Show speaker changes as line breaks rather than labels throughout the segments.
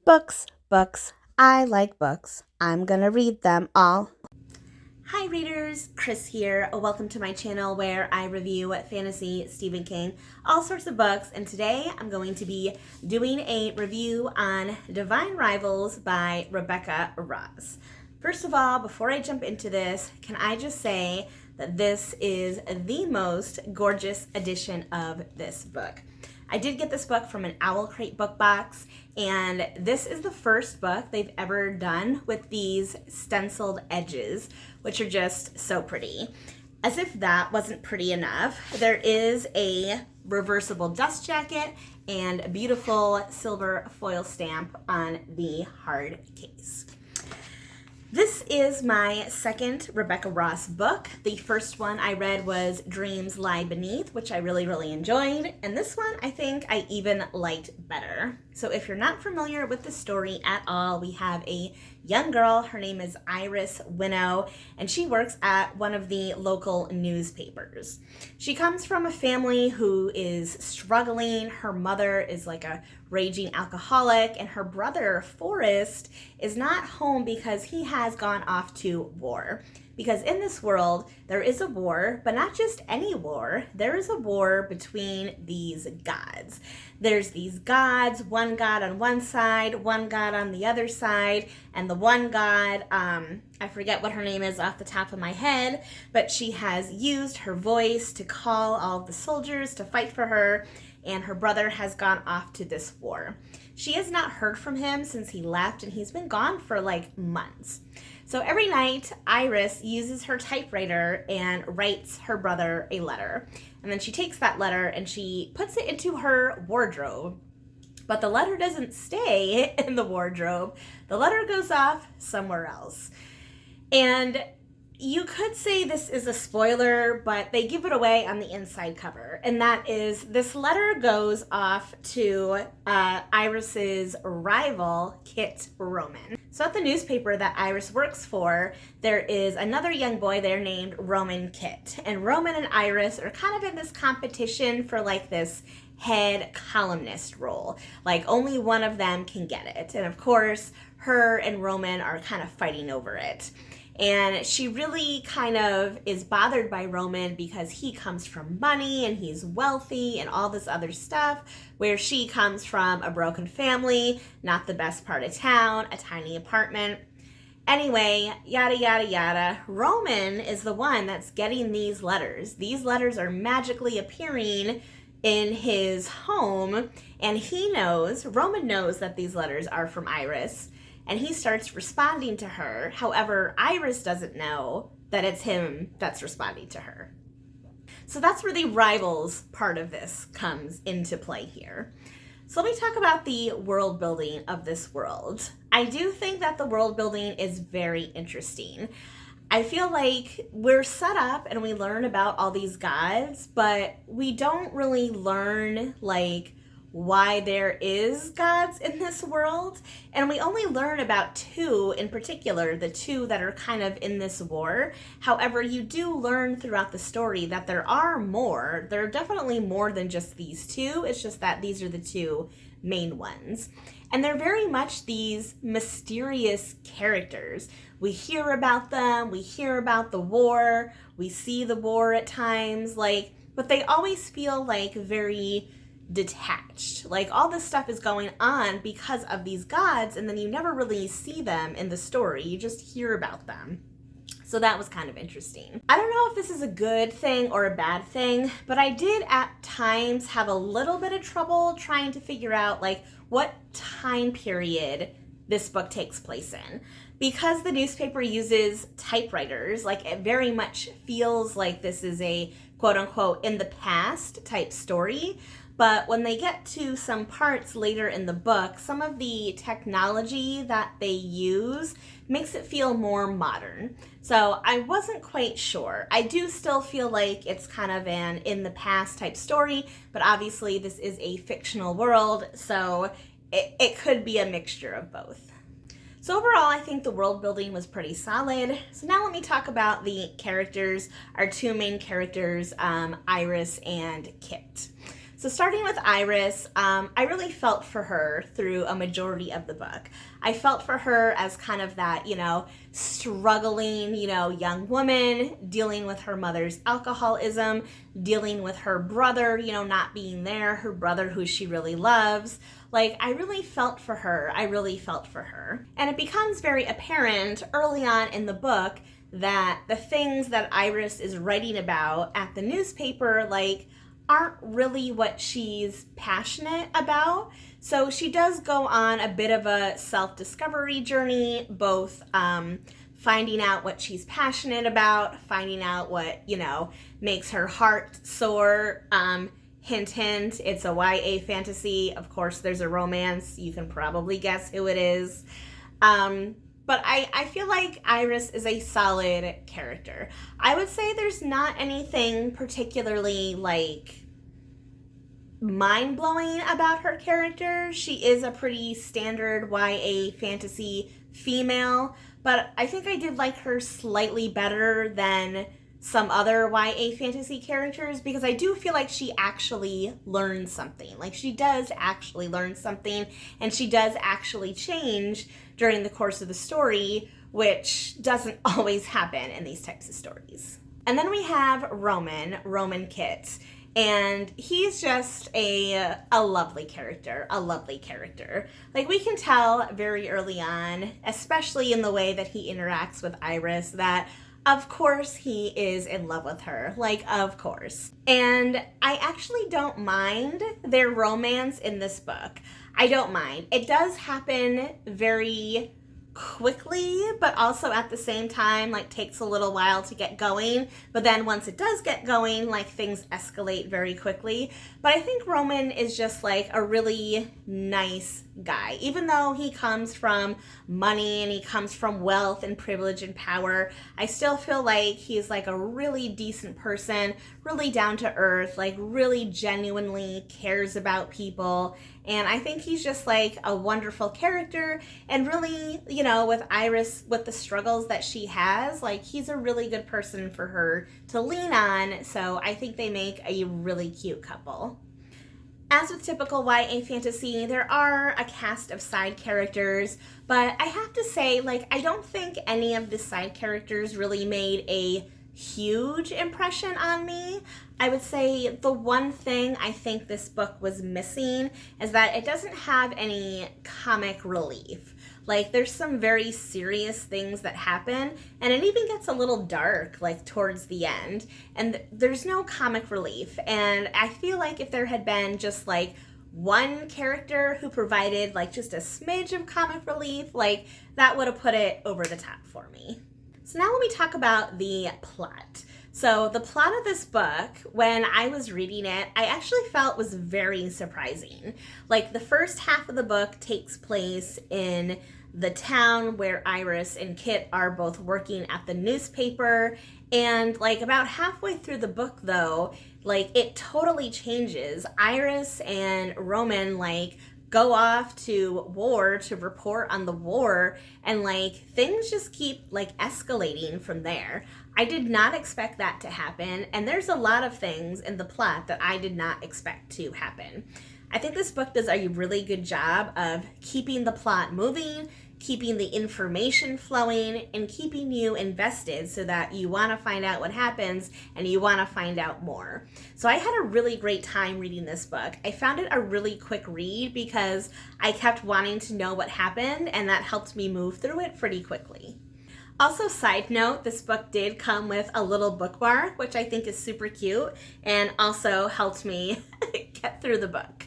Books, books. I like books. I'm gonna read them all. Hi readers, Chris here. Welcome to my channel where I review fantasy, Stephen King, all sorts of books, and today I'm going to be doing a review on Divine Rivals by Rebecca Ross. First of all, before I jump into this, can I just say that this is the most gorgeous edition of this book. I did get this book from an Owlcrate Book Box, and this is the first book they've ever done with these stenciled edges, which are just so pretty. As if that wasn't pretty enough, there is a reversible dust jacket and a beautiful silver foil stamp on the hard case. This is my second Rebecca Ross book. The first one I read was Dreams Lie Beneath, which I really enjoyed. And this one I think I even liked better. So if you're not familiar with the story at all, we have a young girl. Her name is Iris Winnow, and she works at one of the local newspapers. She comes from a family who is struggling. Her mother is like a raging alcoholic, and her brother, Forrest, is not home because he has gone off to war. Because in this world, there is a war, but not just any war. There is a war between these gods. There's these gods, one god on one side, one god on the other side, and the one god, I forget what her name is off the top of my head, but she has used her voice to call all the soldiers to fight for her, and her brother has gone off to this war. She has not heard from him since he left, and he's been gone for like months. So every night, Iris uses her typewriter and writes her brother a letter. And then she takes that letter and she puts it into her wardrobe. But the letter doesn't stay in the wardrobe. The letter goes off somewhere else. And you could say this is a spoiler, but they give it away on the inside cover. And that is, this letter goes off to Iris's rival, Kit Roman. So at the newspaper that Iris works for, there is another young boy there named Roman Kit. And Roman and Iris are kind of in this competition for like this head columnist role. Like only one of them can get it. And of course, her and Roman are kind of fighting over it. And she really kind of is bothered by Roman because he comes from money and he's wealthy and all this other stuff, where she comes from a broken family, not the best part of town, a tiny apartment. Anyway, yada, yada, yada. Roman is the one that's getting these letters. These letters are magically appearing in his home, and Roman knows that these letters are from Iris, and he starts responding to her. However, Iris doesn't know that it's him that's responding to her. So that's where the rivals part of this comes into play here. So let me talk about the world building of this world. I do think that the world building is very interesting. I feel like we're set up and we learn about all these gods, but we don't really learn like why there is gods in this world. And we only learn about two in particular, the two that are kind of in this war. However, you do learn throughout the story that there are more. There are definitely more than just these two. It's just that these are the two main ones. And they're very much these mysterious characters. We hear about them, we hear about the war, we see the war at times, but they always feel like very detached. Like all this stuff is going on because of these gods, and then you never really see them in the story. You just hear about them. So that was kind of interesting. I don't know if this is a good thing or a bad thing, but I did at times have a little bit of trouble trying to figure out like what time period this book takes place in. Because the newspaper uses typewriters, like it very much feels like this is a quote unquote in the past type story. But when they get to some parts later in the book, some of the technology that they use makes it feel more modern. So I wasn't quite sure. I do still feel like it's kind of an in the past type story, but obviously this is a fictional world, so it could be a mixture of both. So overall, I think the world building was pretty solid. So now let me talk about the characters, our two main characters, Iris and Kit. So starting with Iris, I really felt for her through a majority of the book. I felt for her as kind of that, struggling, young woman dealing with her mother's alcoholism, dealing with her brother, not being there, her brother who she really loves. Like, I really felt for her. I really felt for her. And it becomes very apparent early on in the book that the things that Iris is writing about at the newspaper, aren't really what she's passionate about. So she does go on a bit of a self-discovery journey, both finding out what she's passionate about, finding out what, makes her heart soar. Hint, hint, it's a YA fantasy. Of course, there's a romance. You can probably guess who it is. But I feel like Iris is a solid character. I would say there's not anything particularly mind-blowing about her character. She is a pretty standard YA fantasy female, but I think I did like her slightly better than some other YA fantasy characters because I do feel like she actually learns something. She does actually learn something, and she does actually change during the course of the story, which doesn't always happen in these types of stories. And then we have Roman Kit. And he's just a lovely character, we can tell very early on, especially in the way that he interacts with Iris, that of course he is in love with her, of course. And I actually don't mind their romance in this book. I don't mind. It does happen very quickly, but also at the same time, takes a little while to get going. But then once it does get going, things escalate very quickly. But I think Roman is just a really nice guy. Even though he comes from money and he comes from wealth and privilege and power, I still feel like he's a really decent person, really down to earth, really genuinely cares about people. And I think he's just a wonderful character, and really, with Iris, with the struggles that she has, he's a really good person for her to lean on. So I think they make a really cute couple. As with typical YA fantasy, there are a cast of side characters, but I have to say, I don't think any of the side characters really made a huge impression on me. I would say the one thing I think this book was missing is that it doesn't have any comic relief. There's some very serious things that happen, and it even gets a little dark, towards the end, and there's no comic relief. And I feel like if there had been just, one character who provided, just a smidge of comic relief, that would have put it over the top for me. So now let me talk about the plot. So the plot of this book, when I was reading it, I actually felt was very surprising. The first half of the book takes place in the town where Iris and Kit are both working at the newspaper. And about halfway through the book, though, it totally changes. Iris and Roman, go off to war to report on the war, and things just keep escalating from there. I did not expect that to happen, and there's a lot of things in the plot that I did not expect to happen. I think this book does a really good job of keeping the plot moving, keeping the information flowing, and keeping you invested so that you want to find out what happens and you want to find out more. So I had a really great time reading this book. I found it a really quick read because I kept wanting to know what happened, and that helped me move through it pretty quickly. Also, side note, this book did come with a little bookmark, which I think is super cute and also helped me get through the book.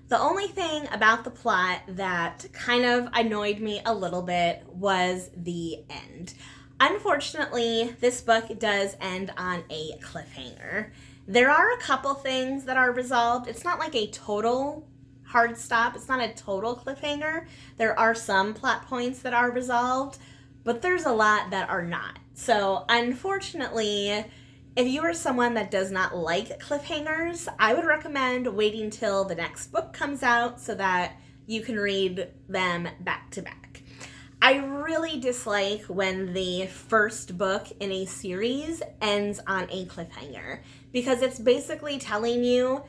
The only thing about the plot that kind of annoyed me a little bit was the end. Unfortunately, this book does end on a cliffhanger. There are a couple things that are resolved. It's not a total hard stop. It's not a total cliffhanger. There are some plot points that are resolved, but there's a lot that are not. So unfortunately, if you are someone that does not like cliffhangers, I would recommend waiting till the next book comes out so that you can read them back to back. I really dislike when the first book in a series ends on a cliffhanger, because it's basically telling you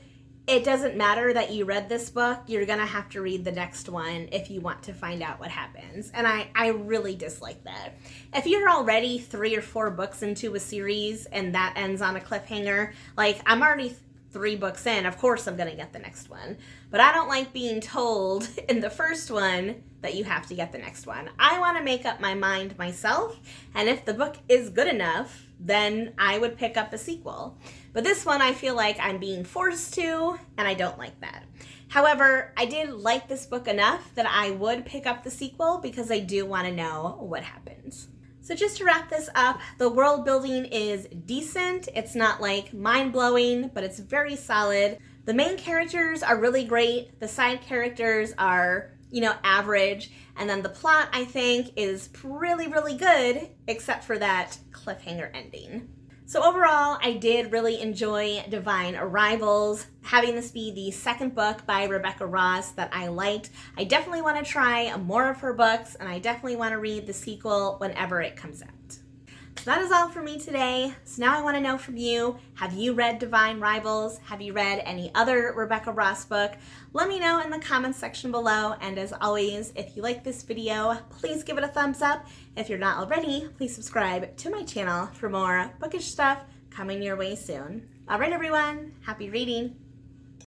it doesn't matter that you read this book, you're gonna have to read the next one if you want to find out what happens. And I really dislike that. If you're already 3 or 4 books into a series and that ends on a cliffhanger, like I'm already 3 books in, of course I'm gonna get the next one. But I don't like being told in the first one that you have to get the next one. I wanna make up my mind myself, and if the book is good enough, then I would pick up a sequel. But this one I feel like I'm being forced to, and I don't like that. However, I did like this book enough that I would pick up the sequel because I do want to know what happens. So just to wrap this up, the world building is decent. It's not like mind-blowing, but it's very solid. The main characters are really great. The side characters are, average. And then the plot, I think, is really, really good, except for that cliffhanger ending. So overall, I did really enjoy Divine Arrivals. Having this be the second book by Rebecca Ross that I liked, I definitely want to try more of her books, and I definitely want to read the sequel whenever it comes out. So that is all for me today. So now I want to know from you, have you read Divine Rivals? Have you read any other Rebecca Ross book? Let me know in the comments section below. And as always, if you like this video, please give it a thumbs up. If you're not already, please subscribe to my channel for more bookish stuff coming your way soon. All right, everyone, happy reading.